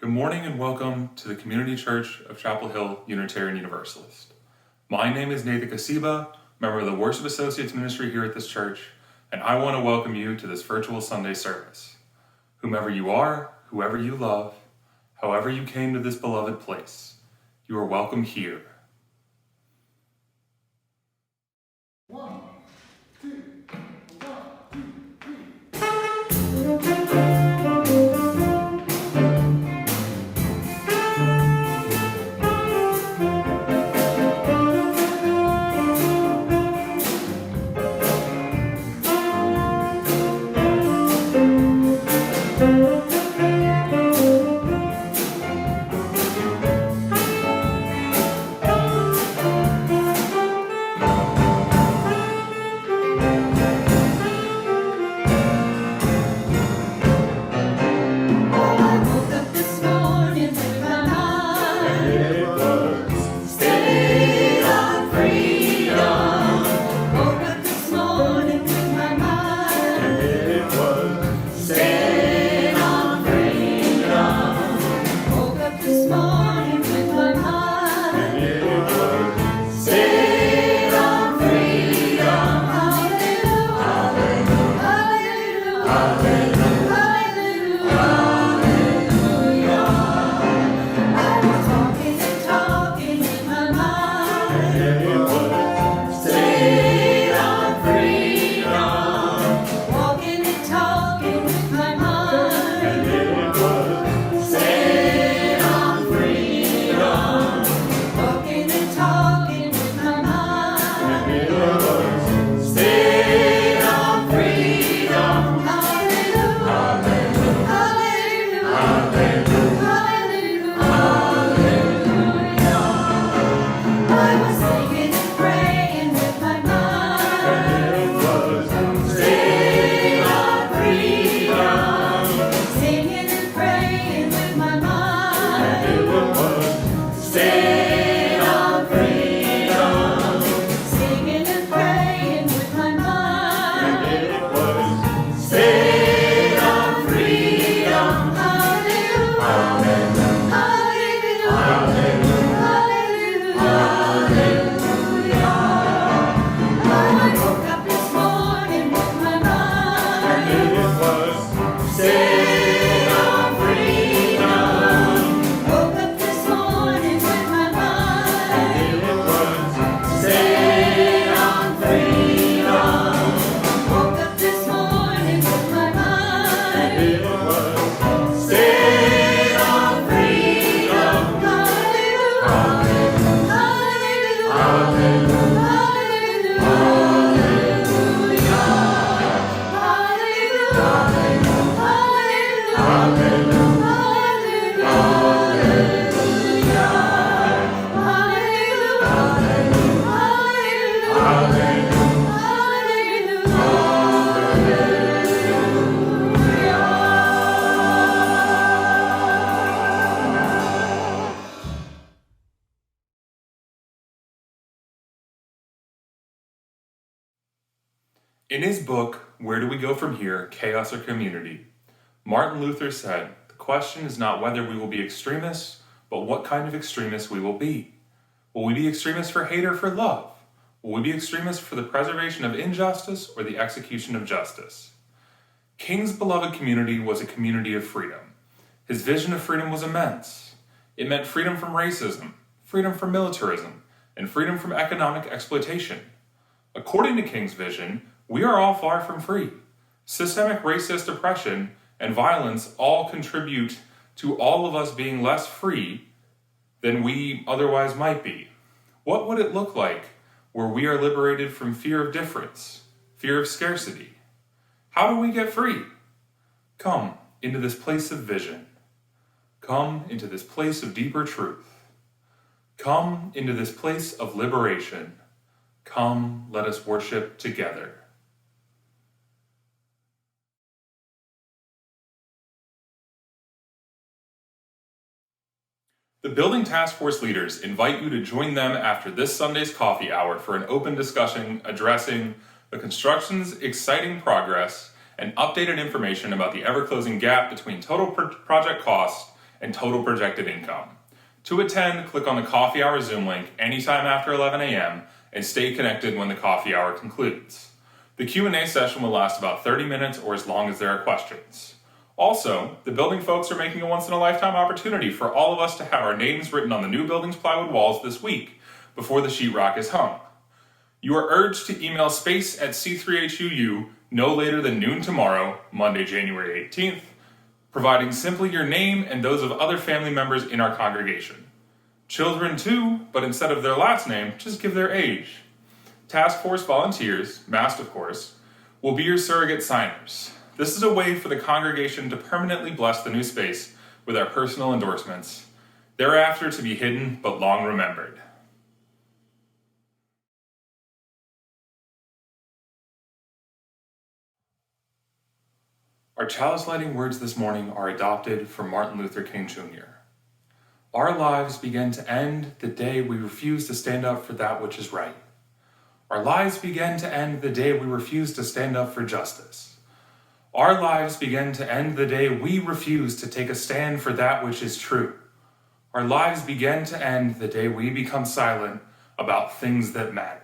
Good morning and welcome to the Community Church of Chapel Hill Unitarian Universalist. My name is Nathan Kosiba, member of the Worship Associates Ministry here at this church, and I want to welcome you to this virtual Sunday service. Whomever you are, whoever you love, however you came to this beloved place, you are welcome here. One, two, In his book, Where Do We Go From Here, Chaos or Community, Martin Luther said, the question is not whether we will be extremists, but what kind of extremists we will be. Will we be extremists for hate or for love? Will we be extremists for the preservation of injustice or the execution of justice? King's beloved community was a community of freedom. His vision of freedom was immense. It meant freedom from racism, freedom from militarism, and freedom from economic exploitation. According to King's vision, we are all far from free. Systemic racist oppression and violence all contribute to all of us being less free than we otherwise might be. What would it look like where we are liberated from fear of difference, fear of scarcity? How do we get free? Come into this place of vision. Come into this place of deeper truth. Come into this place of liberation. Come, let us worship together. The Building Task Force leaders invite you to join them after this Sunday's coffee hour for an open discussion addressing the construction's exciting progress and updated information about the ever-closing gap between total project cost and total projected income. To attend, click on the coffee hour Zoom link anytime after 11 a.m. and stay connected when the coffee hour concludes. The Q&A session will last about 30 minutes or as long as there are questions. Also, the building folks are making a once-in-a-lifetime opportunity for all of us to have our names written on the new building's plywood walls this week before the sheetrock is hung. You are urged to email space@c3huu no later than noon tomorrow, Monday, January 18th, providing simply your name and those of other family members in our congregation. Children too, but instead of their last name, just give their age. Task force volunteers, masked of course, will be your surrogate signers. This is a way for the congregation to permanently bless the new space with our personal endorsements, thereafter to be hidden but long remembered. Our chalice lighting words this morning are adopted from Martin Luther King Jr. Our lives begin to end the day we refuse to stand up for that which is right. Our lives begin to end the day we refuse to stand up for justice. Our lives begin to end the day we refuse to take a stand for that which is true. Our lives begin to end the day we become silent about things that matter.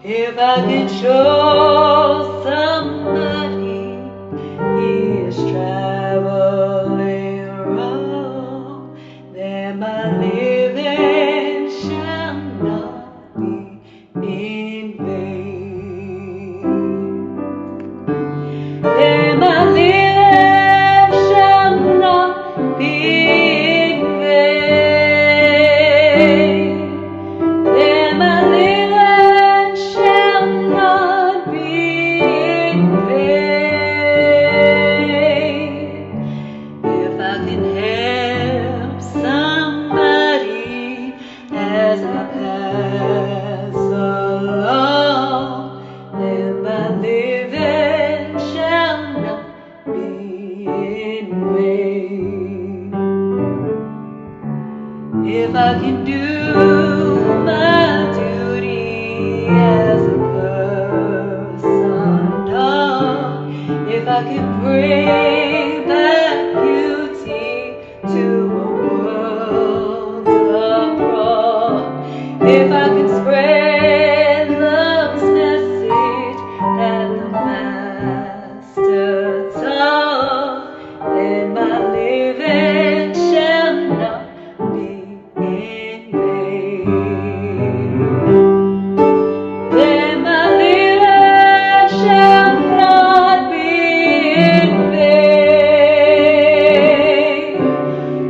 If I could show somebody he is traveling wrong, then my living shall not be in vain. Then my living shall not be in vain. Then my living shall not be in vain. If I can help somebody as I pass along, then my living shall not be in vain. If I can do my duty as a person, if I can bring back beauty to a world abroad, if I can spread love's message that the Master taught, then my living shall not be in vain. Then my living shall not be in vain.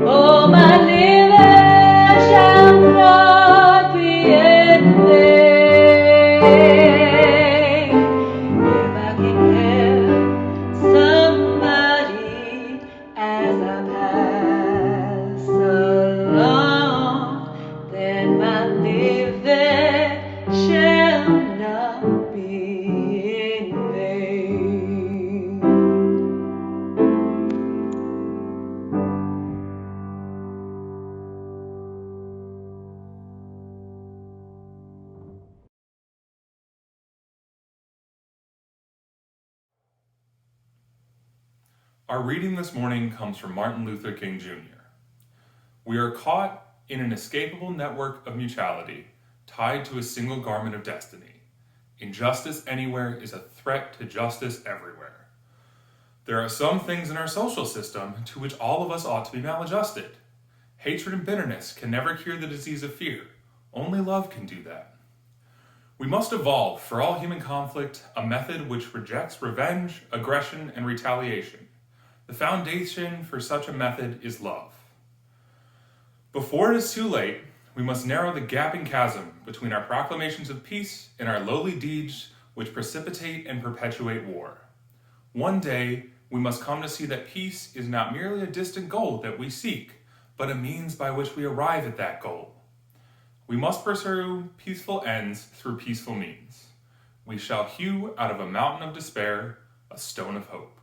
Oh, my living shall not be in vain. If I can help somebody as I pass along, then my living shall not be in vain. Our reading this morning comes from Martin Luther King Jr. We are caught in an inescapable network of mutuality, tied to a single garment of destiny. Injustice anywhere is a threat to justice everywhere. There are some things in our social system to which all of us ought to be maladjusted. Hatred and bitterness can never cure the disease of fear. Only love can do that. We must evolve, for all human conflict, a method which rejects revenge, aggression, and retaliation. The foundation for such a method is love. Before it is too late, we must narrow the gaping chasm between our proclamations of peace and our lowly deeds which precipitate and perpetuate war. One day, we must come to see that peace is not merely a distant goal that we seek, but a means by which we arrive at that goal. We must pursue peaceful ends through peaceful means. We shall hew out of a mountain of despair a stone of hope.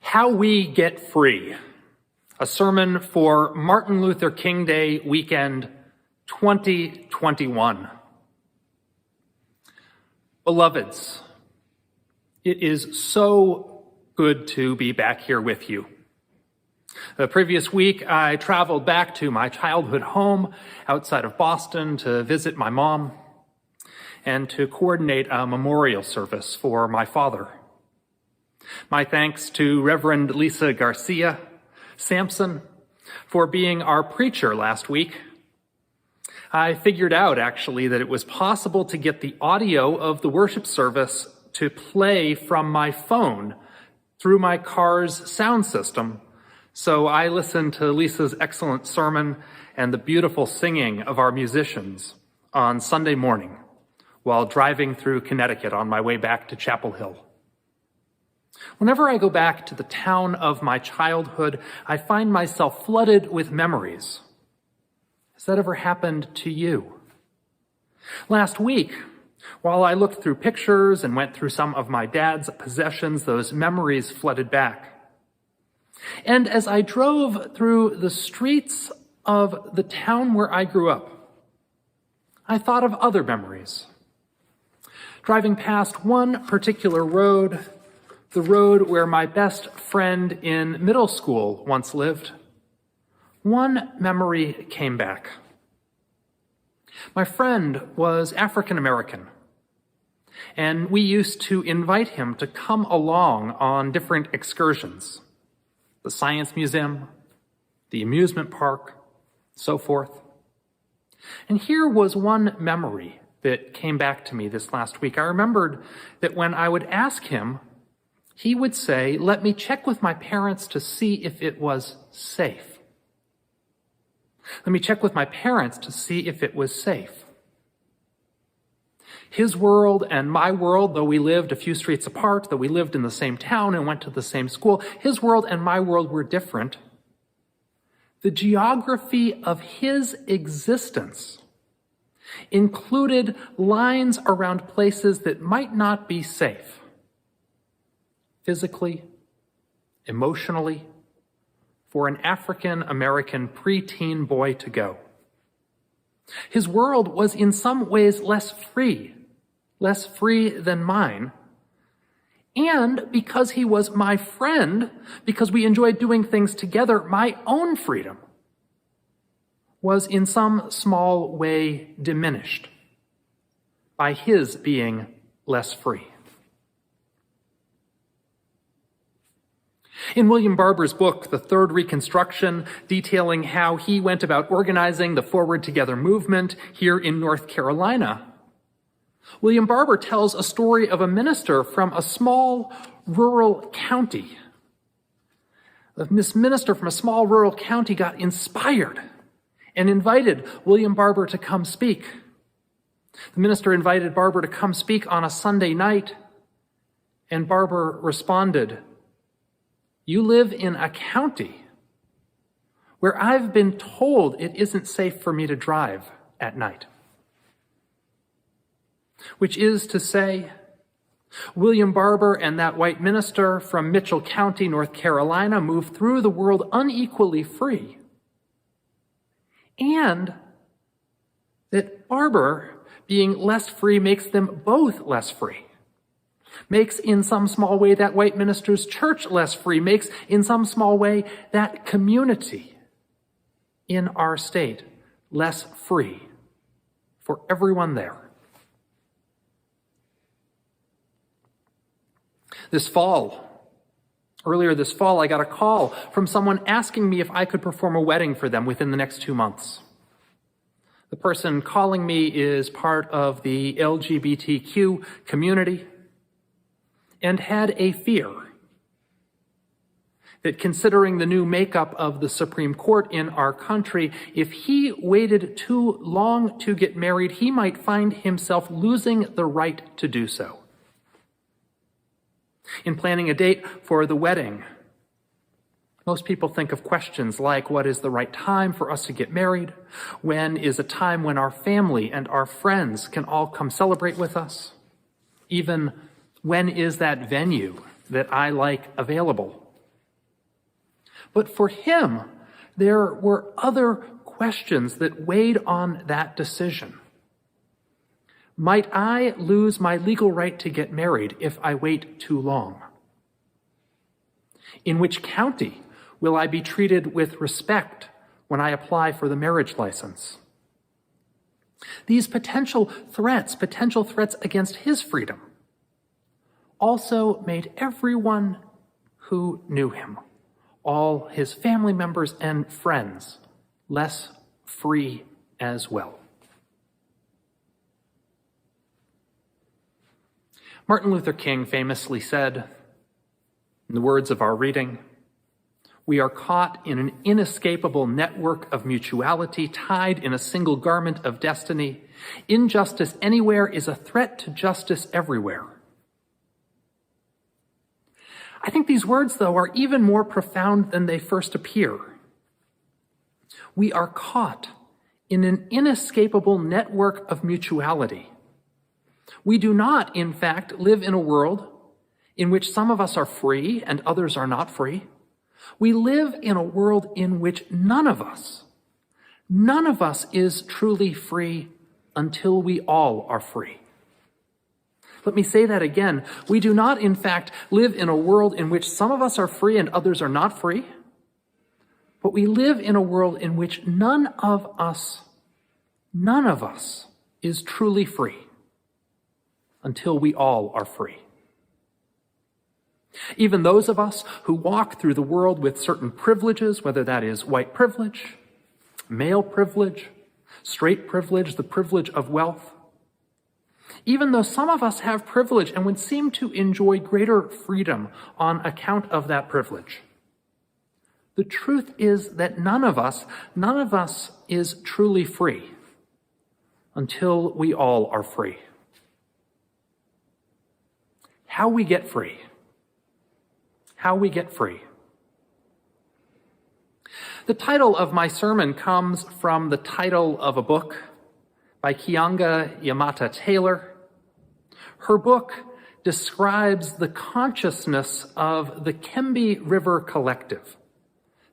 How We Get Free, a sermon for Martin Luther King Day weekend 2021. Beloveds, it is so good to be back here with you. The previous week, I traveled back to my childhood home outside of Boston to visit my mom and to coordinate a memorial service for my father. My thanks to Reverend Lisa Garcia Sampson for being our preacher last week. I figured out, actually, that it was possible to get the audio of the worship service to play from my phone through my car's sound system. So I listened to Lisa's excellent sermon and the beautiful singing of our musicians on Sunday morning while driving through Connecticut on my way back to Chapel Hill. Whenever I go back to the town of my childhood, I find myself flooded with memories. Has that ever happened to you? Last week, while I looked through pictures and went through some of my dad's possessions, those memories flooded back. And as I drove through the streets of the town where I grew up, I thought of other memories. Driving past one particular road, the road where my best friend in middle school once lived, one memory came back. My friend was African American, and we used to invite him to come along on different excursions, the Science Museum, the amusement park, so forth. And here was one memory that came back to me this last week. I remembered that when I would ask him, he would say, "Let me check with my parents to see if it was safe." Let me check with my parents to see if it was safe. His world and my world, though we lived a few streets apart, though we lived in the same town and went to the same school, his world and my world were different. The geography of his existence included lines around places that might not be safe, physically, emotionally, for an African American preteen boy to go. His world was in some ways less free than mine. And because he was my friend, because we enjoyed doing things together, my own freedom was in some small way diminished by his being less free. In William Barber's book, The Third Reconstruction, detailing how he went about organizing the Forward Together movement here in North Carolina, William Barber tells a story of a minister from a small rural county. This minister from a small rural county got inspired and invited William Barber to come speak. The minister invited Barber to come speak on a Sunday night, and Barber responded, "You live in a county where I've been told it isn't safe for me to drive at night." Which is to say, William Barber and that white minister from Mitchell County, North Carolina, moved through the world unequally free. And that Barber being less free makes them both less free. Makes in some small way that white minister's church less free. Makes in some small way that community in our state less free for everyone there. Earlier this fall, I got a call from someone asking me if I could perform a wedding for them within the next 2 months. The person calling me is part of the LGBTQ community and had a fear that, considering the new makeup of the Supreme Court in our country, if he waited too long to get married, he might find himself losing the right to do so. In planning a date for the wedding, most people think of questions like, what is the right time for us to get married? When is a time when our family and our friends can all come celebrate with us? Even when is that venue that I like available? But for him, there were other questions that weighed on that decision. Might I lose my legal right to get married if I wait too long? In which county will I be treated with respect when I apply for the marriage license? These potential threats against his freedom, also made everyone who knew him, all his family members and friends, less free as well. Martin Luther King famously said, in the words of our reading, "We are caught in an inescapable network of mutuality, tied in a single garment of destiny. Injustice anywhere is a threat to justice everywhere." I think these words, though, are even more profound than they first appear. We are caught in an inescapable network of mutuality. We do not, in fact, live in a world in which some of us are free and others are not free. We live in a world in which none of us is truly free until we all are free. Let me say that again. We do not, in fact, live in a world in which some of us are free and others are not free, but we live in a world in which none of us is truly free until we all are free. Even those of us who walk through the world with certain privileges, whether that is white privilege, male privilege, straight privilege, the privilege of wealth, even though some of us have privilege and would seem to enjoy greater freedom on account of that privilege, the truth is that none of us is truly free until we all are free. how we get free. How we get free. The title of my sermon comes from the title of a book by Kianga Yamata Taylor. Her book describes the consciousness of the Kembe River Collective.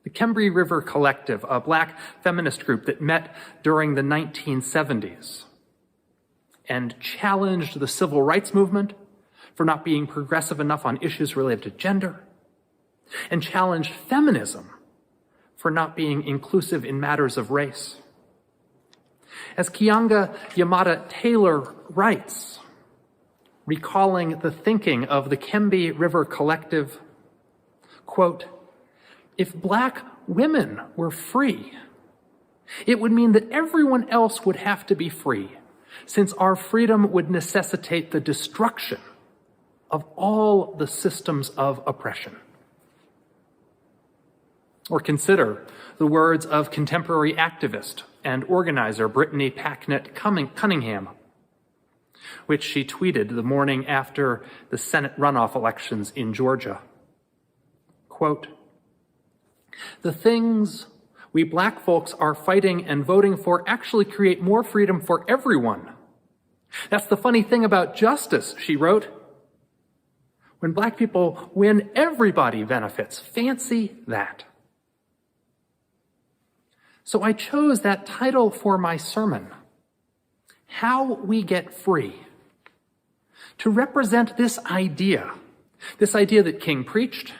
The Kembe River Collective, a black feminist group that met during the 1970s and challenged the civil rights movement for not being progressive enough on issues related to gender, and challenged feminism for not being inclusive in matters of race. As Kianga Yamata Taylor writes, recalling the thinking of the Kembe River Collective, quote, "If black women were free, it would mean that everyone else would have to be free, since our freedom would necessitate the destruction of all the systems of oppression." Or consider the words of contemporary activist and organizer Brittany Packnett Cunningham, which she tweeted the morning after the Senate runoff elections in Georgia. Quote, "The things we black folks are fighting and voting for actually create more freedom for everyone. That's the funny thing about justice," she wrote. "When black people win, everybody benefits. Fancy that." So I chose that title for my sermon, How We Get Free, to represent this idea that King preached,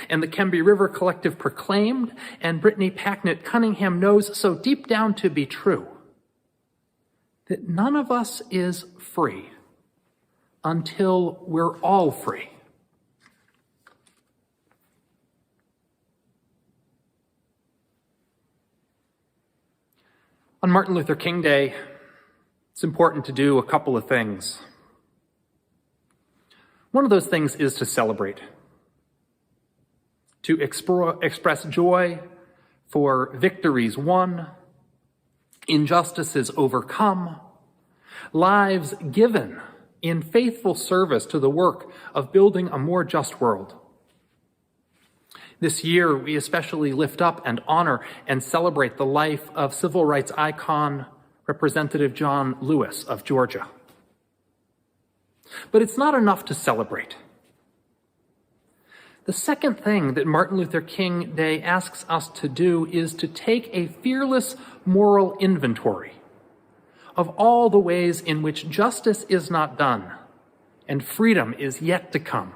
and the Kembe River Collective proclaimed, and Brittany Packnett Cunningham knows so deep down to be true, that none of us is free until we're all free. On Martin Luther King Day, it's important to do a couple of things. One of those things is to celebrate, to express joy for victories won, injustices overcome, lives given in faithful service to the work of building a more just world. This year, we especially lift up and honor and celebrate the life of civil rights icon, Representative John Lewis of Georgia. But it's not enough to celebrate. The second thing that Martin Luther King Day asks us to do is to take a fearless moral inventory of all the ways in which justice is not done and freedom is yet to come.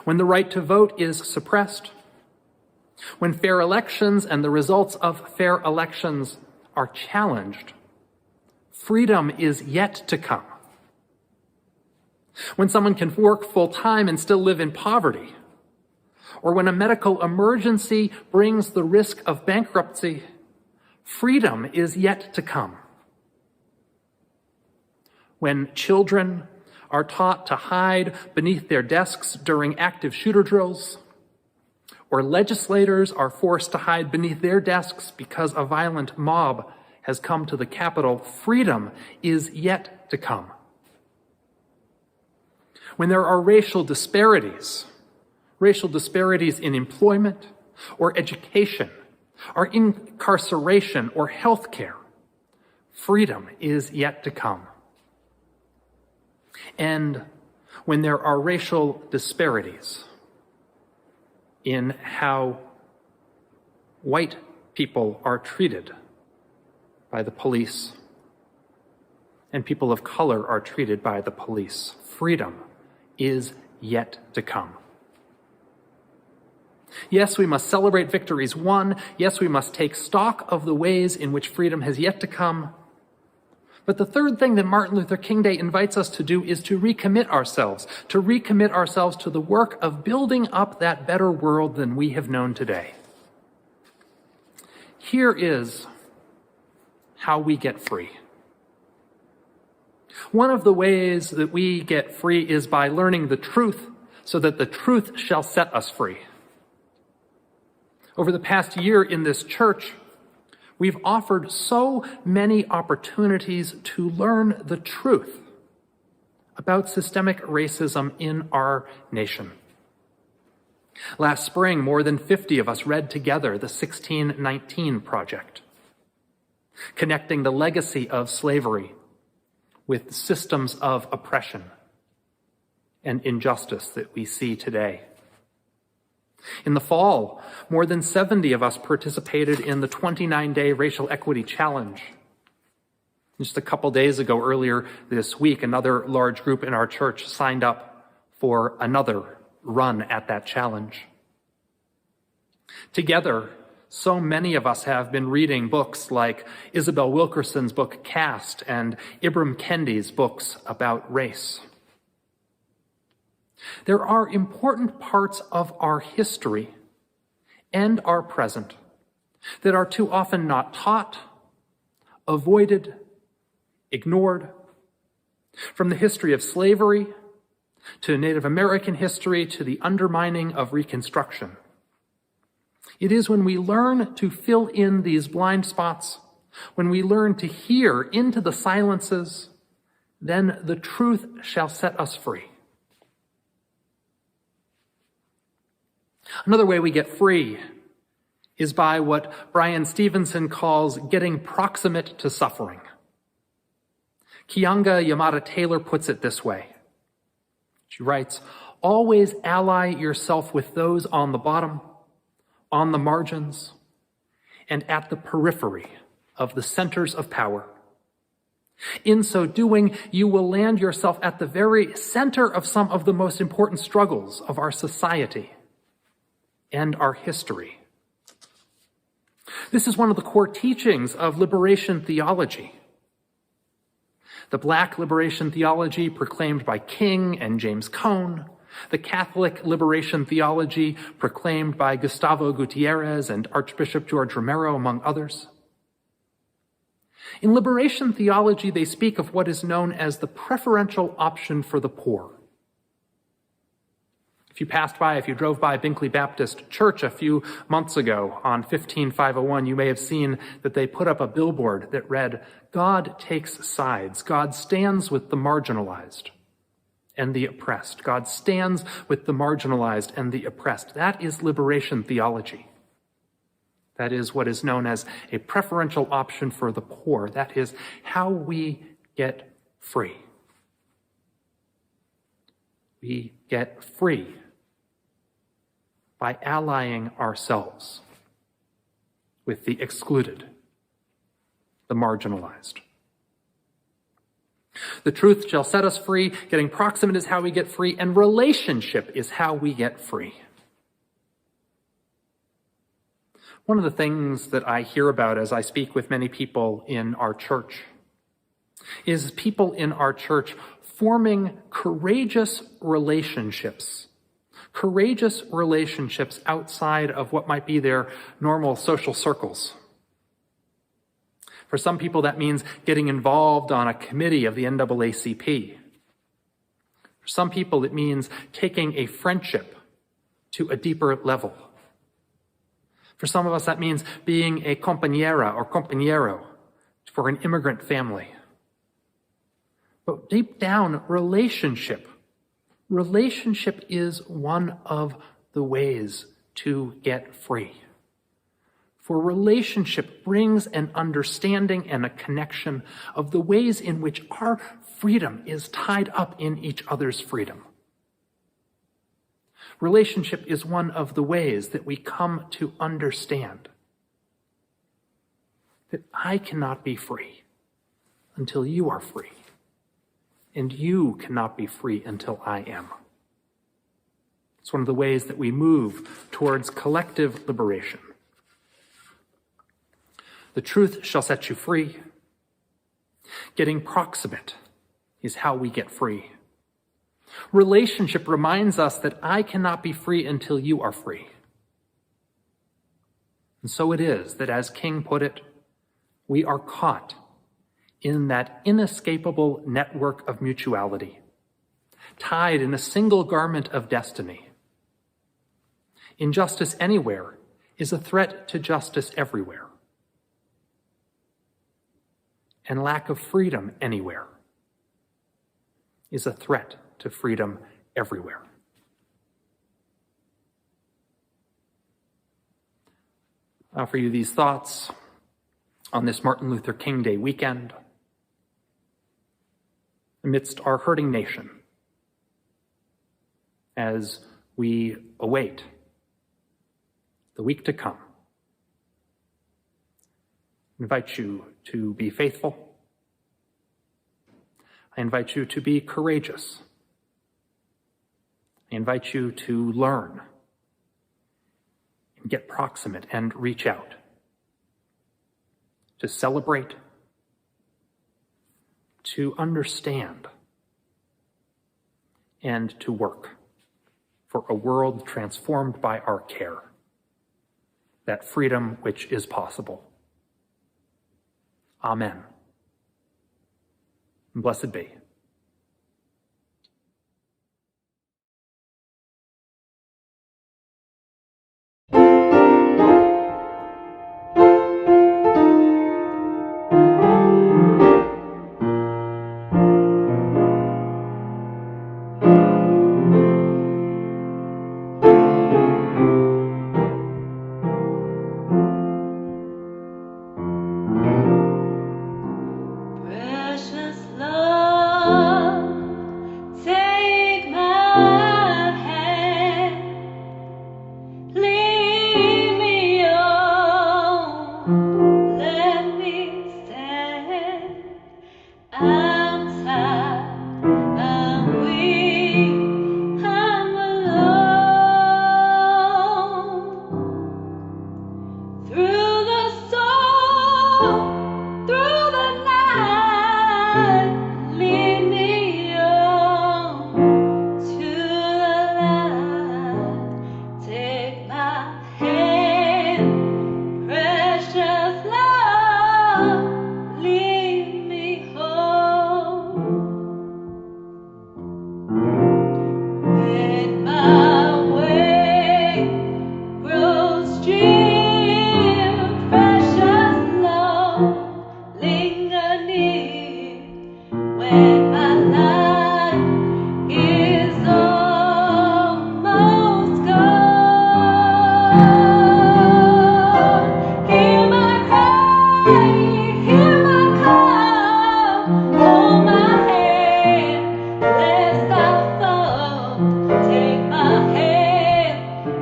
When the right to vote is suppressed, when fair elections and the results of fair elections are challenged, freedom is yet to come. When someone can work full-time and still live in poverty, or when a medical emergency brings the risk of bankruptcy, freedom is yet to come. When children are taught to hide beneath their desks during active shooter drills, or legislators are forced to hide beneath their desks because a violent mob has come to the Capitol, freedom is yet to come. When there are racial disparities in employment or education, or incarceration or health care, freedom is yet to come. And when there are racial disparities in how white people are treated by the police and people of color are treated by the police, freedom is yet to come. Yes, we must celebrate victories won. Yes, we must take stock of the ways in which freedom has yet to come. But the third thing that Martin Luther King Day invites us to do is to recommit ourselves to the work of building up that better world than we have known today. Here is how we get free. One of the ways that we get free is by learning the truth so that the truth shall set us free. Over the past year in this church, we've offered so many opportunities to learn the truth about systemic racism in our nation. Last spring, more than 50 of us read together the 1619 Project, connecting the legacy of slavery with systems of oppression and injustice that we see today. In the fall, more than 70 of us participated in the 29-day Racial Equity Challenge. Just a couple days ago, earlier this week, another large group in our church signed up for another run at that challenge. Together, so many of us have been reading books like Isabel Wilkerson's book Caste and Ibram Kendi's books about race. There are important parts of our history and our present that are too often not taught, avoided, ignored. From the history of slavery to Native American history to the undermining of Reconstruction. It is when we learn to fill in these blind spots, when we learn to hear into the silences, then the truth shall set us free. Another way we get free is by what Brian Stevenson calls getting proximate to suffering. Kianga Yamada Taylor puts it this way. She writes, "Always ally yourself with those on the bottom, on the margins, and at the periphery of the centers of power. In so doing, you will land yourself at the very center of some of the most important struggles of our society and our history." This is one of the core teachings of liberation theology. The Black liberation theology proclaimed by King and James Cone, the Catholic liberation theology proclaimed by Gustavo Gutierrez and Archbishop George Romero, among others. In liberation theology, they speak of what is known as the preferential option for the poor. If you drove by Binkley Baptist Church a few months ago on 15501, you may have seen that they put up a billboard that read, "God takes sides. God stands with the marginalized and the oppressed. God stands with the marginalized and the oppressed." That is liberation theology. That is what is known as a preferential option for the poor. That is how we get free. We get free by allying ourselves with the excluded, the marginalized. The truth shall set us free. Getting proximate is how we get free, and relationship is how we get free. One of the things that I hear about as I speak with many people in our church is people in our church forming courageous relationships outside of what might be their normal social circles. For some people, that means getting involved on a committee of the NAACP. For some people, it means taking a friendship to a deeper level. For some of us, that means being a compañera or compañero for an immigrant family. But deep down, relationship is one of the ways to get free. For relationship brings an understanding and a connection of the ways in which our freedom is tied up in each other's freedom. Relationship is one of the ways that we come to understand that I cannot be free until you are free, and you cannot be free until I am. It's one of the ways that we move towards collective liberation. The truth shall set you free. Getting proximate is how we get free. Relationship reminds us that I cannot be free until you are free. And so it is that, as King put it, we are caught in that inescapable network of mutuality, tied in a single garment of destiny. Injustice anywhere is a threat to justice everywhere. And lack of freedom anywhere is a threat to freedom everywhere. I offer you these thoughts on this Martin Luther King Day weekend, amidst our hurting nation, as we await the week to come. I invite you to be faithful. I invite you to be courageous. I invite you to learn and get proximate and reach out, to celebrate, to understand, and to work for a world transformed by our care, that freedom which is possible. Amen. And blessed be. Precious love, take my hand, lead me on, let me stand. I'm tired, I'm weak, I'm alone. Through the storm, through the night, lead me on to the light. Take my hand, precious love, lead me home. When my way grows dim, precious love, linger near. When my life is almost gone, hear my cry, hear my call, hold my hand, lest I fall. Take my hand,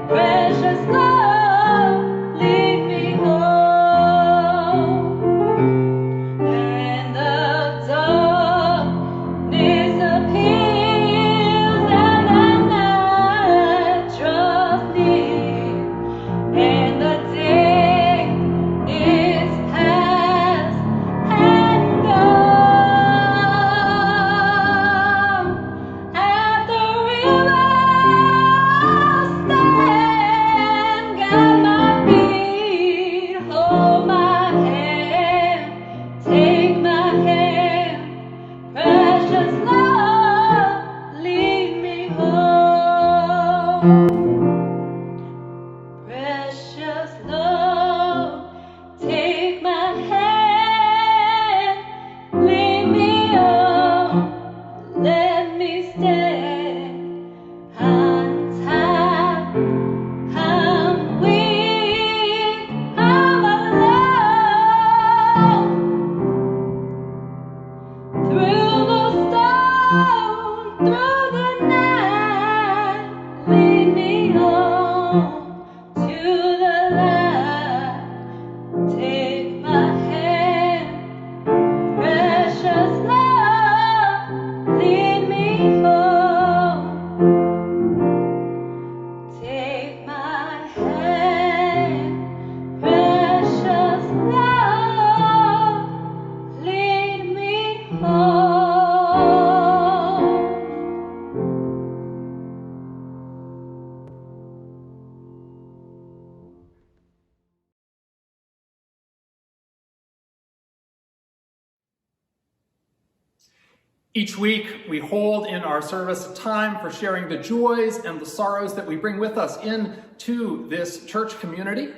precious love, lead me home. When the darkness appears and the night draws near, and the day is past and gone, at the river I'll stand, guide my feet, hold my hand, take my hand, precious love, lead me home. Precious love, take my hand, lead me on, let me stand. I'm tired, I'm weak, I'm alone. Through the storm, through the night, lead me on to the light. Take my hand, precious love, lead me home. Take my hand, precious love, lead me home. Each week, we hold in our service a time for sharing the joys and the sorrows that we bring with us into this church community.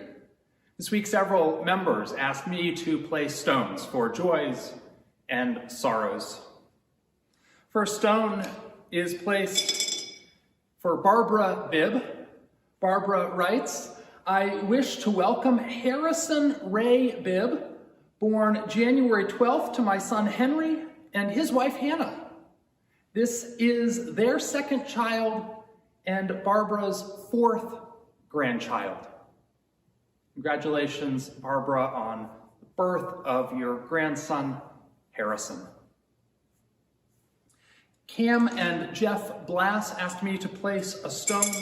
This week, several members asked me to place stones for joys and sorrows. First stone is placed for Barbara Bibb. Barbara writes, I wish to welcome Harrison Ray Bibb, born January 12th to my son Henry and his wife Hannah. This is their second child and Barbara's fourth grandchild. Congratulations, Barbara, on the birth of your grandson, Harrison. Cam and Jeff Blass asked me to place a stone.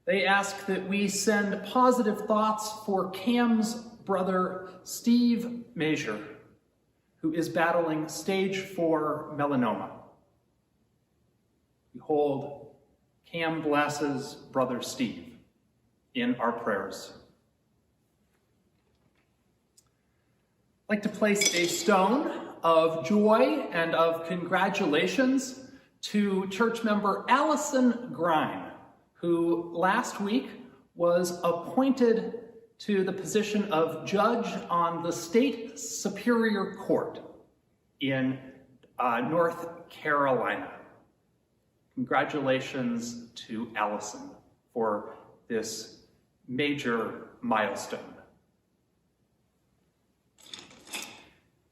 They ask that we send positive thoughts for Cam's brother, Steve Major, who is battling stage 4 melanoma. We hold Cam Blass's brother, Steve, in our prayers. I'd like to place a stone of joy and of congratulations to church member Allison Grine, who last week was appointed to the position of judge on the State Superior Court in North Carolina. Congratulations to Allison for this major milestone.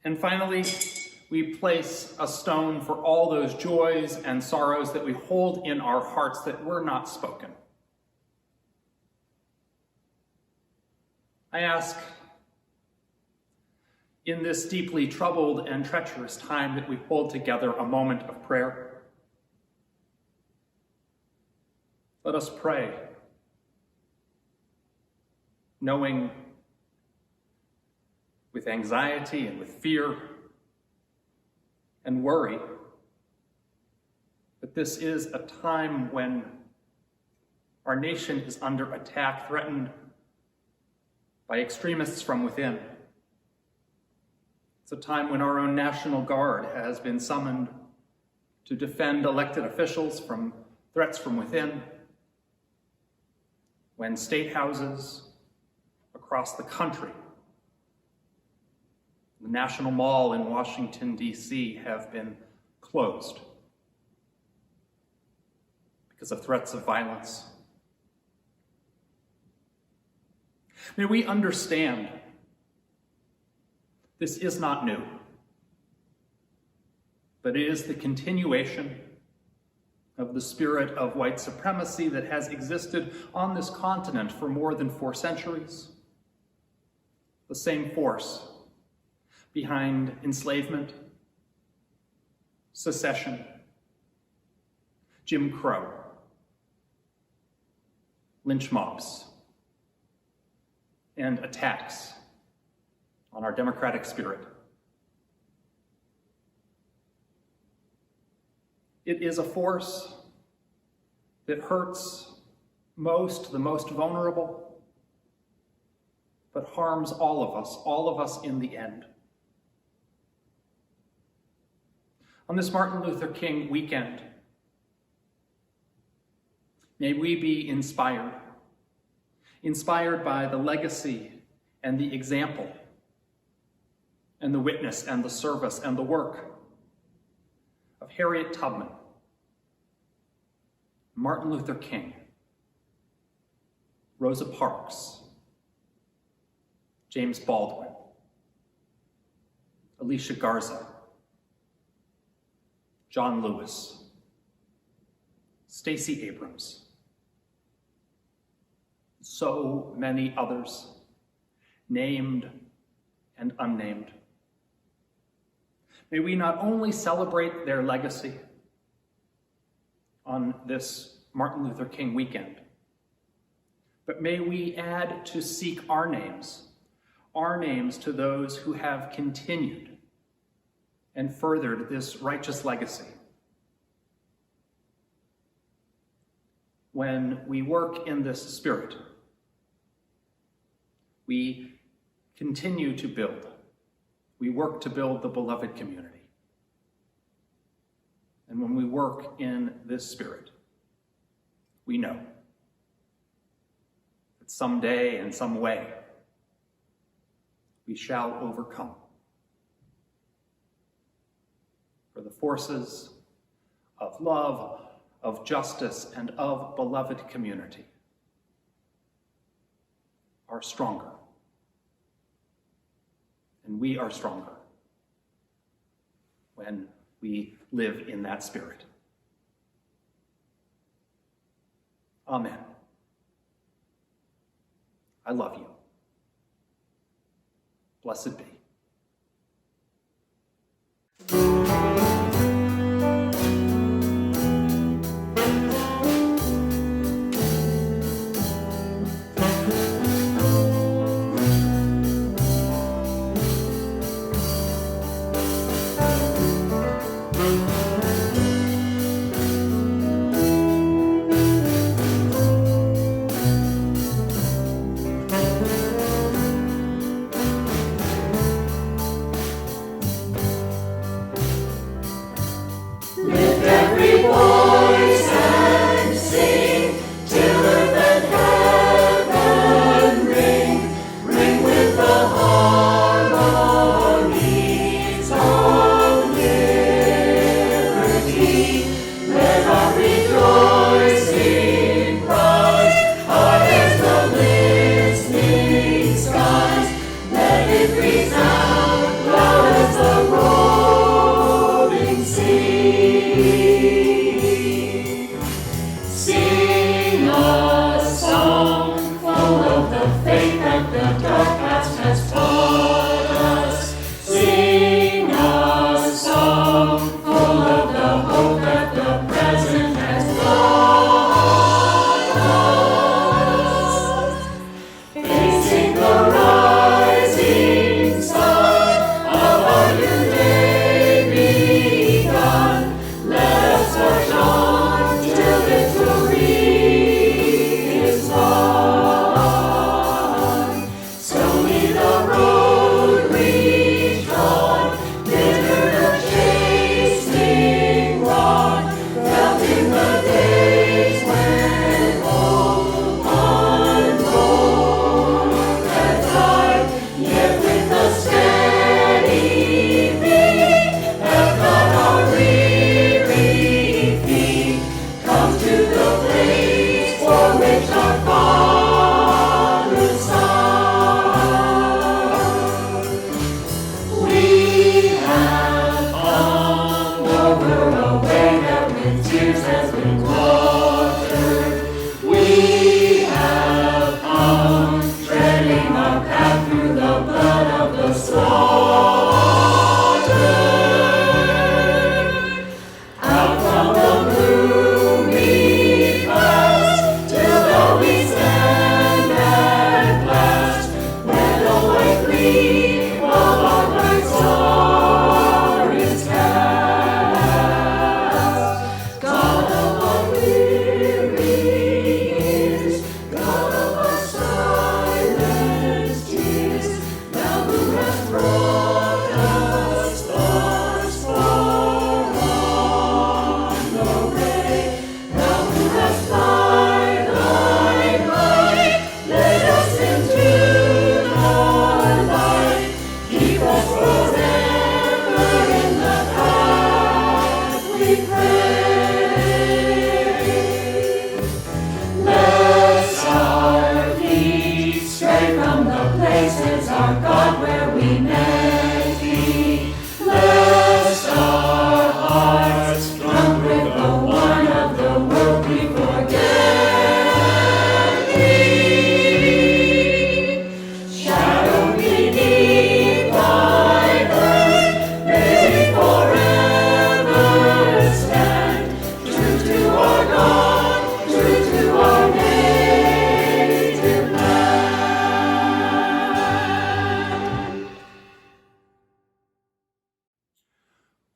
And finally, we place a stone for all those joys and sorrows that we hold in our hearts that were not spoken. I ask, in this deeply troubled and treacherous time, that we hold together a moment of prayer. Let us pray, knowing with anxiety and with fear and worry that this is a time when our nation is under attack, threatened by extremists from within. It's a time when our own National Guard has been summoned to defend elected officials from threats from within, when state houses across the country, the National Mall in Washington, D.C., have been closed because of threats of violence. May we understand this is not new, but it is the continuation of the spirit of white supremacy that has existed on this continent for more than 4 centuries. The same force behind enslavement, secession, Jim Crow, lynch mobs, and attacks on our democratic spirit. It is a force that hurts the most vulnerable, but harms all of us in the end. On this Martin Luther King weekend, may we be inspired by the legacy and the example and the witness and the service and the work of Harriet Tubman, Martin Luther King, Rosa Parks, James Baldwin, Alicia Garza, John Lewis, Stacey Abrams, so many others, named and unnamed. May we not only celebrate their legacy on this Martin Luther King weekend, but may we add to seek our names to those who have continued and furthered this righteous legacy. When we work in this spirit, we continue to build. We work to build the beloved community. And when we work in this spirit, we know that someday and some way we shall overcome. For the forces of love, of justice, and of beloved community are stronger. And we are stronger when we live in that spirit. Amen. I love you. Blessed be.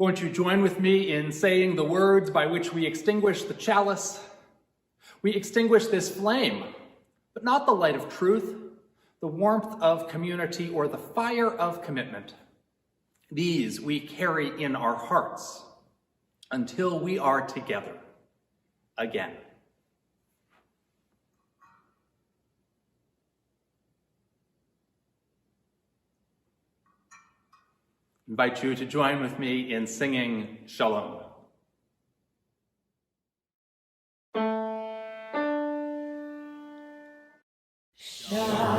Won't you join with me in saying the words by which we extinguish the chalice? We extinguish this flame, but not the light of truth, the warmth of community, or the fire of commitment. These we carry in our hearts until we are together again. invite you to join with me in singing Shalom. Shalom.